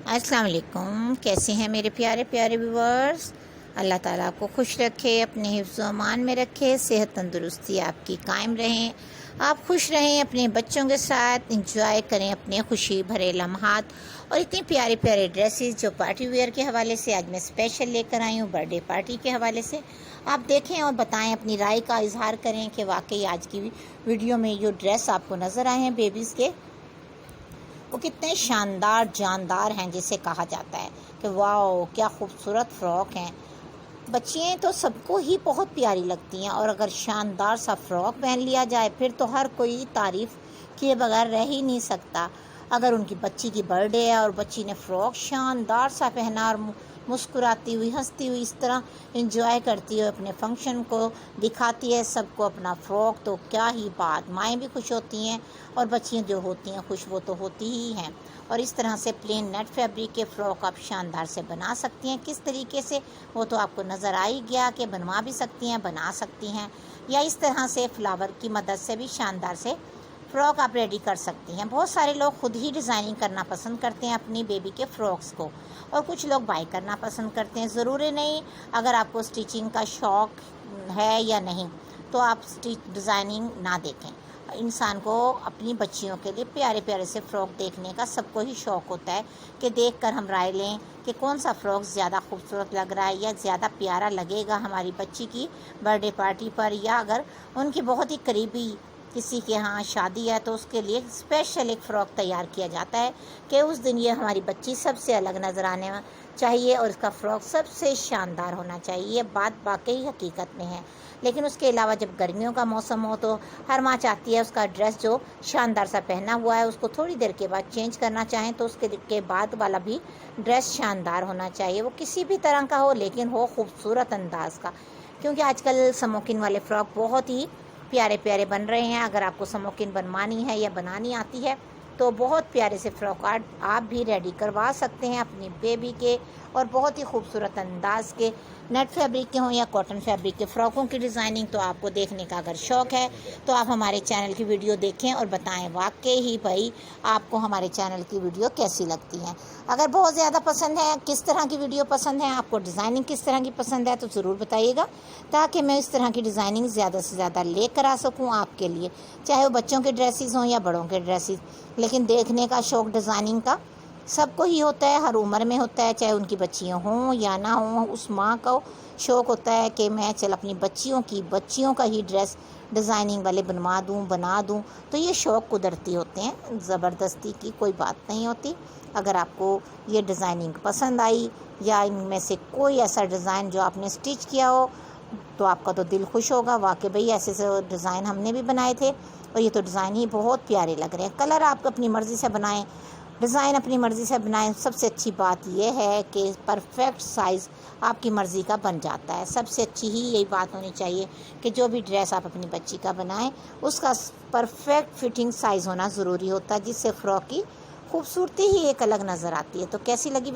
السلام علیکم، کیسے ہیں میرے پیارے پیارے ویورز؟ اللہ تعالیٰ آپ کو خوش رکھے، اپنے حفظ و امان میں رکھے، صحت تندرستی آپ کی قائم رہیں، آپ خوش رہیں، اپنے بچوں کے ساتھ انجوائے کریں اپنے خوشی بھرے لمحات اور اتنی پیارے پیارے ڈریسز جو پارٹی ویئر کے حوالے سے آج میں اسپیشل لے کر آئی ہوں، برتھ ڈے پارٹی کے حوالے سے۔ آپ دیکھیں اور بتائیں، اپنی رائے کا اظہار کریں کہ واقعی آج کی ویڈیو میں جو ڈریس آپ کو نظر آئے ہیں بیبیز کے، وہ کتنے شاندار جاندار ہیں، جسے کہا جاتا ہے کہ واو کیا خوبصورت فراک ہیں۔ بچیاں تو سب کو ہی بہت پیاری لگتی ہیں، اور اگر شاندار سا فراک پہن لیا جائے پھر تو ہر کوئی تعریف کیے بغیر رہ ہی نہیں سکتا۔ اگر ان کی بچی کی برتھ ڈے ہے اور بچی نے فراک شاندار سا پہنا اور مسکراتی ہوئی ہنستی ہوئی اس طرح انجوائے کرتی ہے، اپنے فنکشن کو دکھاتی ہے سب کو اپنا فراک، تو کیا ہی بات، مائیں بھی خوش ہوتی ہیں اور بچیاں جو ہوتی ہیں خوش وہ تو ہوتی ہی ہیں۔ اور اس طرح سے پلین نیٹ فیبرک کے فراک آپ شاندار سے بنا سکتی ہیں۔ کس طریقے سے وہ تو آپ کو نظر آ ہی گیا کہ بنوا بھی سکتی ہیں، بنا سکتی ہیں، یا اس طرح سے فلاور کی مدد سے بھی شاندار سے فراک آپ ریڈی کر سکتی ہیں۔ بہت سارے لوگ خود ہی ڈیزائننگ کرنا پسند کرتے ہیں اپنی بیبی کے فراکس کو، اور کچھ لوگ بائی کرنا پسند کرتے ہیں۔ ضروری نہیں اگر آپ کو اسٹیچنگ کا شوق ہے یا نہیں تو آپ ڈیزائننگ نہ دیکھیں۔ انسان کو اپنی بچیوں کے لیے پیارے پیارے سے فراک دیکھنے کا سب کو ہی شوق ہوتا ہے کہ دیکھ کر ہم رائے لیں کہ کون سا فراک زیادہ خوبصورت لگ رہا ہے یا زیادہ پیارا لگے گا ہماری بچی کی برتھ ڈے پارٹی پر، یا اگر ان کی بہت ہی قریبی کسی کے ہاں شادی ہے تو اس کے لیے اسپیشل ایک فراک تیار کیا جاتا ہے کہ اس دن یہ ہماری بچی سب سے الگ نظر آنے چاہیے اور اس کا فراک سب سے شاندار ہونا چاہیے۔ یہ بات واقعی حقیقت میں ہے۔ لیکن اس کے علاوہ جب گرمیوں کا موسم ہو تو ہر ماں چاہتی ہے اس کا ڈریس جو شاندار سا پہنا ہوا ہے اس کو تھوڑی دیر کے بعد چینج کرنا چاہیں تو اس کے بعد والا بھی ڈریس شاندار ہونا چاہیے، وہ کسی بھی طرح کا ہو لیکن ہو خوبصورت انداز کا، کیونکہ آج کل سموکن والے فراک بہت ہی پیارے پیارے بن رہے ہیں۔ اگر آپ کو سموکن بنوانی ہے یا بنانی آتی ہے تو بہت پیارے سے فراک آپ بھی ریڈی کروا سکتے ہیں اپنی بیبی کے، اور بہت ہی خوبصورت انداز کے نیٹ فیبرک کے ہوں یا کاٹن فیبرک کے فراکوں کی ڈیزائننگ تو آپ کو دیکھنے کا اگر شوق ہے تو آپ ہمارے چینل کی ویڈیو دیکھیں اور بتائیں واقعی ہی بھائی آپ کو ہمارے چینل کی ویڈیو کیسی لگتی ہیں۔ اگر بہت زیادہ پسند ہے، کس طرح کی ویڈیو پسند ہے آپ کو، ڈیزائننگ کس طرح کی پسند ہے تو ضرور بتائیے گا، تاکہ میں اس طرح کی ڈیزائننگ زیادہ سے زیادہ لے کر آ سکوں آپ کے لیے، چاہے وہ بچوں کے ڈریسز ہوں یا بڑوں کے ڈریسز۔ لیکن دیکھنے کا شوق ڈیزائننگ کا سب کو ہی ہوتا ہے، ہر عمر میں ہوتا ہے، چاہے ان کی بچیاں ہوں یا نہ ہوں، اس ماں کو شوق ہوتا ہے کہ میں اپنی بچیوں کا ہی ڈریس ڈیزائننگ والے بنا دوں، تو یہ شوق قدرتی ہوتے ہیں، زبردستی کی کوئی بات نہیں ہوتی۔ اگر آپ کو یہ ڈیزائننگ پسند آئی یا ان میں سے کوئی ایسا ڈیزائن جو آپ نے اسٹچ کیا ہو تو آپ کا تو دل خوش ہوگا، واقعی بھئی ایسے ڈیزائن ہم نے بھی بنائے تھے اور یہ تو ڈیزائن ہی بہت پیارے لگ رہے ہیں۔ کلر آپ اپنی مرضی سے بنائیں، ڈیزائن اپنی مرضی سے بنائیں، سب سے اچھی بات یہ ہے کہ پرفیکٹ سائز آپ کی مرضی کا بن جاتا ہے۔ سب سے اچھی ہی یہی بات ہونی چاہیے کہ جو بھی ڈریس آپ اپنی بچی کا بنائیں اس کا پرفیکٹ فٹنگ سائز ہونا ضروری ہوتا ہے، جس سے فراک کی خوبصورتی ہی ایک الگ نظر آتی ہے۔ تو کیسی لگی